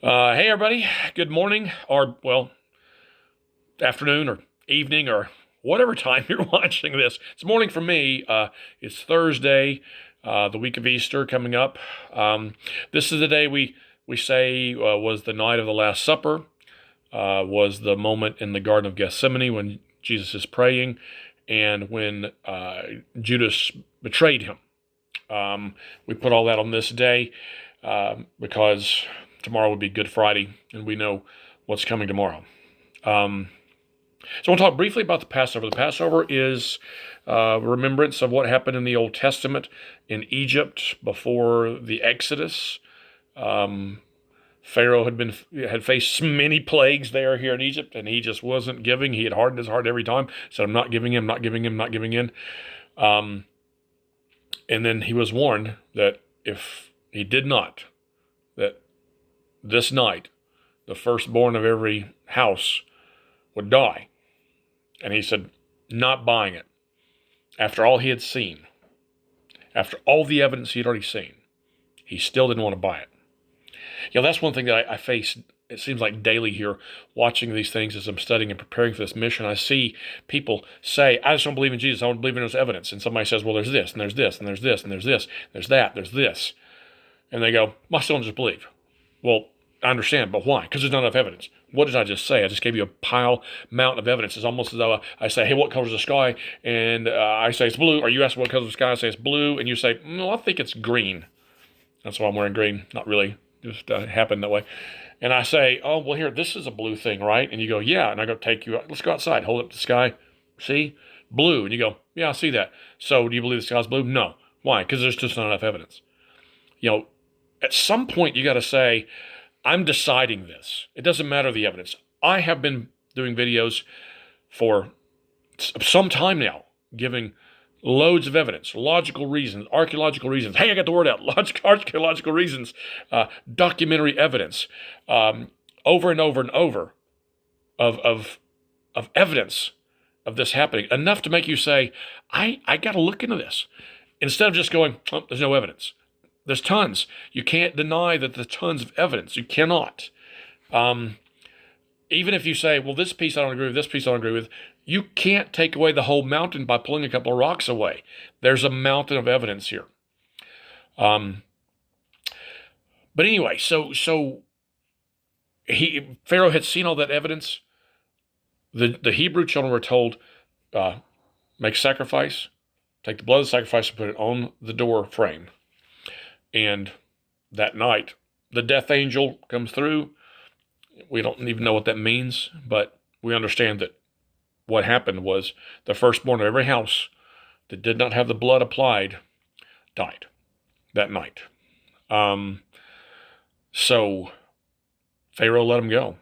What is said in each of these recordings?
Hey everybody, good morning, or well, afternoon or evening or whatever time you're watching this. It's morning for me. It's Thursday, the week of Easter coming up. This is the day we say was the night of the Last Supper, was the moment in the Garden of Gethsemane when Jesus is praying, and when Judas betrayed him. We put all that on this day because tomorrow would be Good Friday, and we know what's coming tomorrow. So I want to talk briefly about the Passover. The Passover is remembrance of what happened in the Old Testament in Egypt before the Exodus. Pharaoh had faced many plagues here in Egypt, and he just wasn't giving. He had hardened his heart every time. Said, "I'm not giving him, not giving him, not giving in." And then he was warned that if he did not, that this night the firstborn of every house would die. And he said, not buying it. After all he had seen, after all the evidence he had already seen, he still didn't want to buy it. That's one thing that I face, it seems like daily here, watching these things as I'm studying and preparing for this mission. I see people say, I just don't believe in Jesus, I don't believe in his evidence. And somebody says, well, there's this, and there's this, and there's this, and there's this, there's that, there's this. And they go, well, I still don't just believe. Well, I understand, but why? Because there's not enough evidence. What did I just say? I just gave you a mountain of evidence. It's almost as though I say, hey, what color is the sky? And I say it's blue. Or you ask what color is the sky? I say it's blue. And you say, no, I think it's green. That's why I'm wearing green. Not really. Just happened that way. And I say, oh, well, here, this is a blue thing, right? And you go, yeah. And I go, take you out. Let's go outside. Hold up the sky. See? Blue. And you go, yeah, I see that. So do you believe the sky's blue? No. Why? Because there's just not enough evidence. At some point, you got to say, I'm deciding this. It doesn't matter the evidence. I have been doing videos for some time now, giving loads of evidence, logical reasons, archaeological reasons. Hey, I got the word out. Archaeological reasons, documentary evidence, over and over and over of evidence of this happening, enough to make you say, I got to look into this. Instead of just going, oh, there's no evidence. There's tons. You can't deny that there's tons of evidence. You cannot. Even if you say, well, this piece I don't agree with, this piece I don't agree with, you can't take away the whole mountain by pulling a couple of rocks away. There's a mountain of evidence here. But anyway, so Pharaoh had seen all that evidence. The Hebrew children were told, make sacrifice, take the blood of the sacrifice and put it on the door frame. And that night, the death angel comes through. We don't even know what that means, but we understand that what happened was the firstborn of every house that did not have the blood applied died that night. So Pharaoh let him go.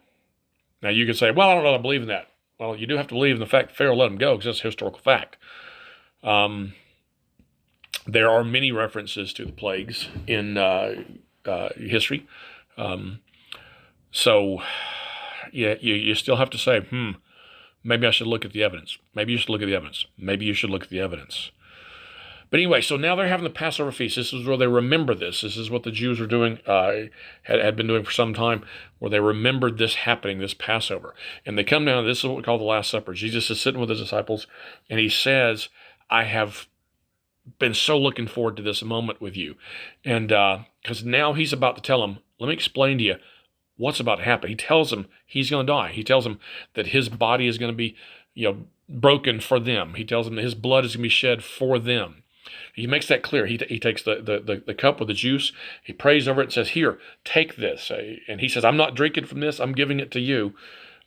Now you could say, well, I don't know, I believe in that. Well, you do have to believe in the fact that Pharaoh let him go because that's a historical fact. There are many references to the plagues in history. So, yeah, you still have to say, maybe I should look at the evidence. Maybe you should look at the evidence. Maybe you should look at the evidence. But anyway, so now they're having the Passover feast. This is where they remember this. This is what the Jews were doing, had been doing for some time, where they remembered this happening, this Passover. And they come down, this is what we call the Last Supper. Jesus is sitting with his disciples, and he says, I have been so looking forward to this moment with you. And because now he's about to tell them, let me explain to you what's about to happen. He tells them he's going to die. He tells them that his body is going to be, broken for them. He tells them that his blood is going to be shed for them. He makes that clear. He takes the cup with the juice. He prays over it and says, here, take this. And he says, I'm not drinking from this. I'm giving it to you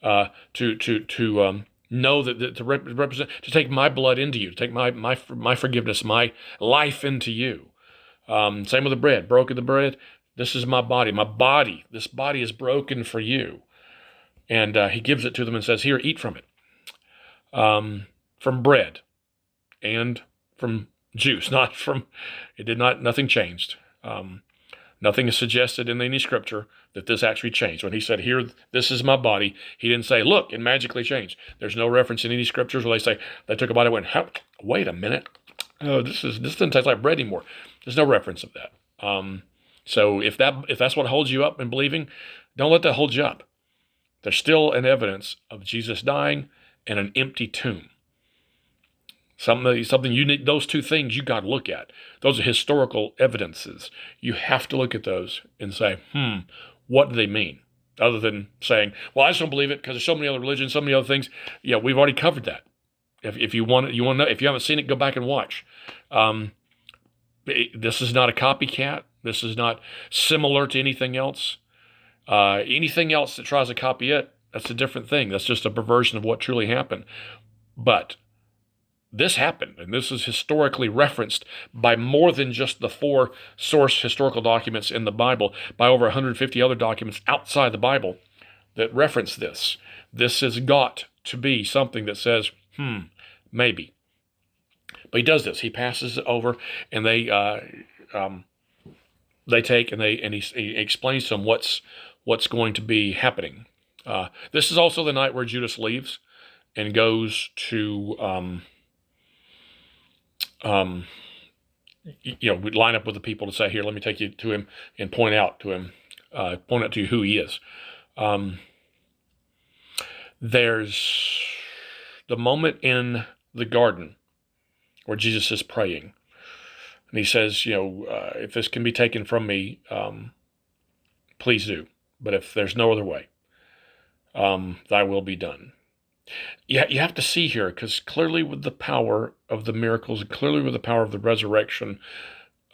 to know that to represent, to take my blood into you, to take my forgiveness, my life into you. Same with the bread. Broken the bread. This is my body. This body is broken for you. And he gives it to them and says, here, eat from it. From bread and from juice, nothing changed. Nothing is suggested in any scripture that this actually changed. When he said, here, this is my body, he didn't say, look, it magically changed. There's no reference in any scriptures where they say, they took a bite and went, wait a minute. Oh, this doesn't taste like bread anymore. There's no reference of that. So if that's what holds you up in believing, Don't let that hold you up. There's still an evidence of Jesus dying and an empty tomb. Something you need, those two things you got to look at. Those are historical evidences. You have to look at those and say, what do they mean? Other than saying, well, I just don't believe it because there's so many other religions, so many other things. Yeah, we've already covered that. If you want to know, if you haven't seen it, go back and watch. This is not a copycat. This is not similar to anything else. Anything else that tries to copy it, that's a different thing. That's just a perversion of what truly happened. But this happened, and this is historically referenced by more than just the 4 source historical documents in the Bible, by over 150 other documents outside the Bible that reference this. This has got to be something that says, maybe. But he does this. He passes it over, and they take and he explains to them what's going to be happening. This is also the night where Judas leaves and goes to we'd line up with the people to say, here, let me take you to him and point out to you who he is. There's the moment in the garden where Jesus is praying. And he says, if this can be taken from me, please do. But if there's no other way, thy will be done. You have to see here, because clearly with the power of the miracles, and clearly with the power of the resurrection,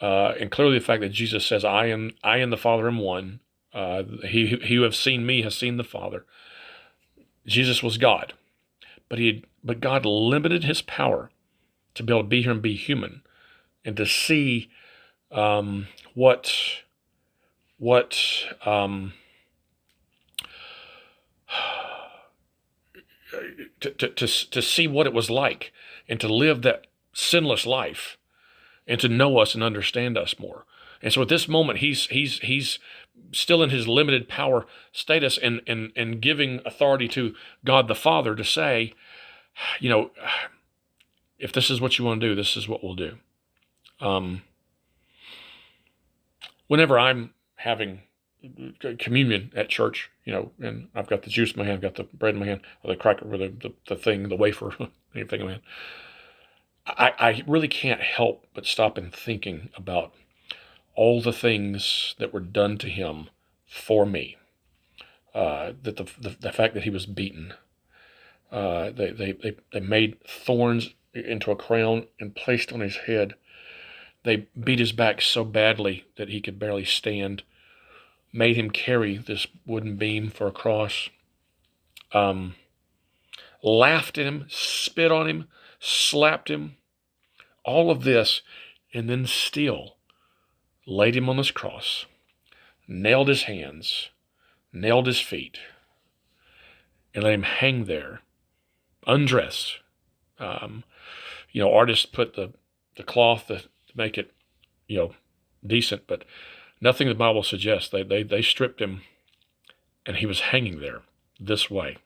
and clearly the fact that Jesus says, I and the Father am one. He who has seen me has seen the Father. Jesus was God, but God limited his power to be able to be here and be human, and to see what to see what it was like, and to live that sinless life, and to know us and understand us more. And so at this moment, he's still in his limited power status, and giving authority to God the Father to say, if this is what you want to do, this is what we'll do. Whenever I'm having communion at church, and I've got the juice in my hand, I've got the bread in my hand, or the cracker, or the thing, the wafer, anything in my hand, I really can't help but stop and thinking about all the things that were done to him for me. That the fact that he was beaten, they made thorns into a crown and placed on his head. They beat his back so badly that he could barely stand, made him carry this wooden beam for a cross, laughed at him, spit on him, slapped him, all of this, and then still laid him on this cross, nailed his hands, nailed his feet, and let him hang there, undressed. Artists put the cloth to make it, decent, but nothing the Bible suggests. They stripped him, and he was hanging there this way,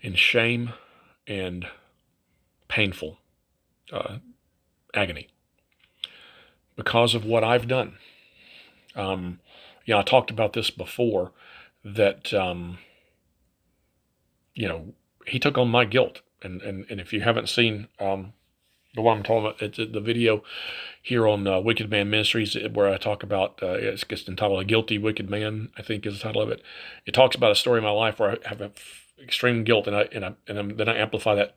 in shame and painful agony, because of what I've done. I talked about this before, that he took on my guilt, and if you haven't seen the one I'm talking about, it's the video here on Wicked Man Ministries, where I talk about, it's entitled A Guilty Wicked Man, I think is the title of it. It talks about a story in my life where I have extreme guilt, and then I amplify that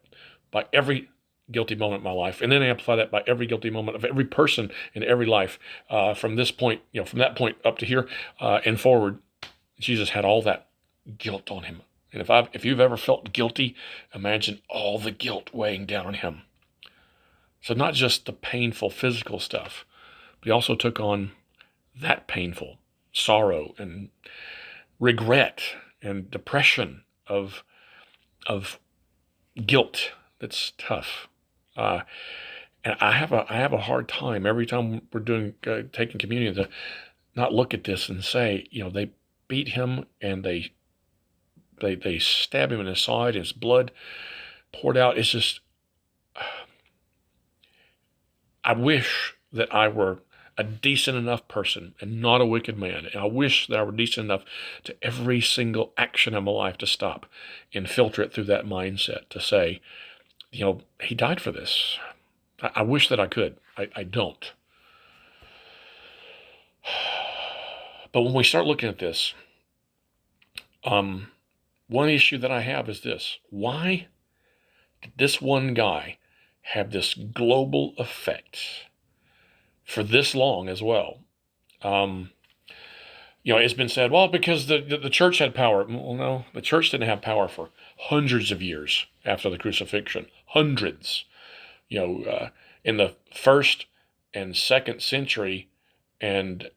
by every guilty moment in my life, and then I amplify that by every guilty moment of every person in every life, from this point, from that point up to here, and forward. Jesus had all that guilt on him. And if you've ever felt guilty, imagine all the guilt weighing down on him. So not just the painful physical stuff, but he also took on that painful sorrow and regret and depression of guilt that's tough. And I have a hard time every time we're doing taking communion to not look at this and say, they beat him, and they stab him in his side, and his blood poured out. It's just, I wish that I were a decent enough person and not a wicked man. And I wish that I were decent enough to every single action in my life to stop and filter it through that mindset to say, he died for this. I wish that I could. I don't. But when we start looking at this, one issue that I have is this. Why did this one guy have this global effect for this long as well? It's been said, well, because the church had power. Well, no, the church didn't have power for hundreds of years after the crucifixion. Hundreds. In the first and second century, and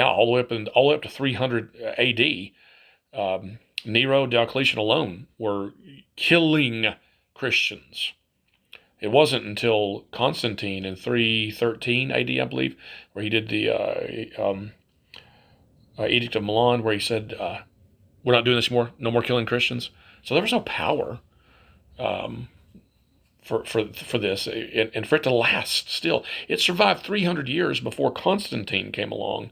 all the way up to 300 A.D. Nero, Diocletian alone were killing Christians. It wasn't until Constantine in 313 A.D., I believe, where he did the Edict of Milan, where he said, we're not doing this anymore, no more killing Christians. So there was no power for this, and for it to last still. It survived 300 years before Constantine came along.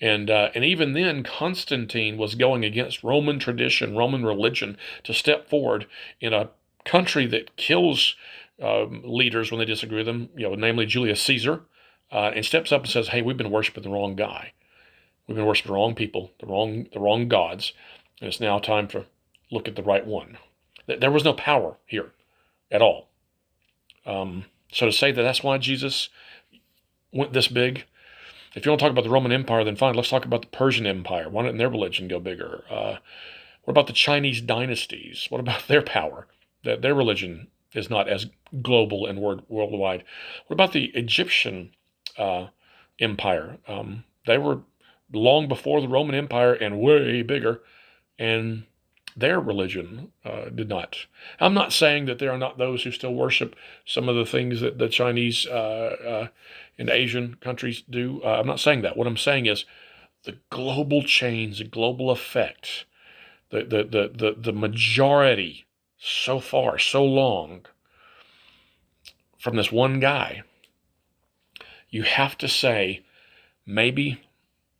And even then, Constantine was going against Roman tradition, Roman religion, to step forward in a country that kills leaders when they disagree with them, namely Julius Caesar, and steps up and says, hey, we've been worshiping the wrong guy. We've been worshiping the wrong people, the wrong gods, and it's now time to look at the right one. There was no power here at all. So to say that that's why Jesus went this big, if you want to talk about the Roman Empire, then fine, let's talk about the Persian Empire. Why didn't their religion go bigger? What about the Chinese dynasties? What about their power? That their religion is not as global and worldwide. What about the Egyptian empire? They were long before the Roman Empire and way bigger, and their religion did not. I'm not saying that there are not those who still worship some of the things that the Chinese and Asian countries do. I'm not saying that. What I'm saying is the global change, the global effect, the majority so far, so long from this one guy. You have to say, maybe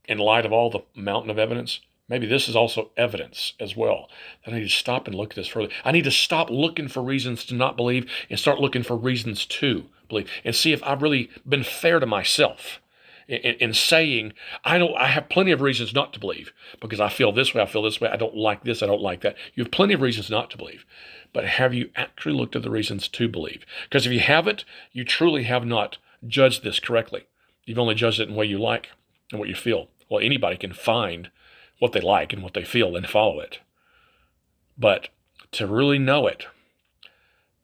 in light of all the mountain of evidence, maybe this is also evidence as well. I need to stop and look at this further. I need to stop looking for reasons to not believe and start looking for reasons to believe, and see if I've really been fair to myself in saying, I have plenty of reasons not to believe because I feel this way, I don't like this, I don't like that. You have plenty of reasons not to believe. But have you actually looked at the reasons to believe? Because if you haven't, you truly have not judged this correctly. You've only judged it in what you like and what you feel. Well, anybody can find what they like and what they feel and follow it. But to really know it,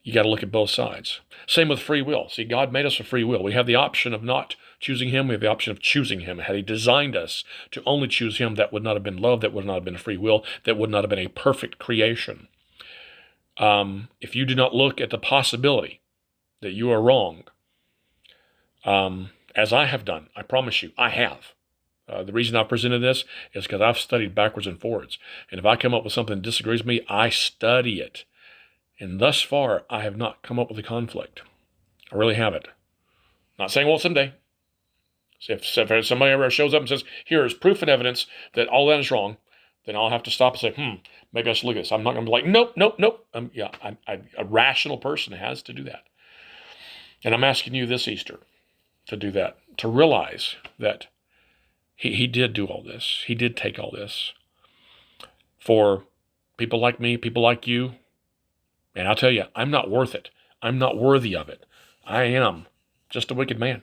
you got to look at both sides. Same with free will. See, God made us with free will. We have the option of not choosing him. We have the option of choosing him. Had he designed us to only choose him, that would not have been love. That would not have been free will. That would not have been a perfect creation. If you do not look at the possibility that you are wrong, as I have done, I promise you, I have. The reason I presented this is because I've studied backwards and forwards. And if I come up with something that disagrees with me, I study it. And thus far, I have not come up with a conflict. I really haven't. Not saying, well, someday. So if somebody ever shows up and says, here is proof and evidence that all that is wrong, then I'll have to stop and say, maybe I should look at this. I'm not going to be like, nope. A rational person has to do that. And I'm asking you this Easter to do that, to realize that he did do all this. He did take all this for people like me, people like you. And I'll tell you, I'm not worth it. I'm not worthy of it. I am just a wicked man.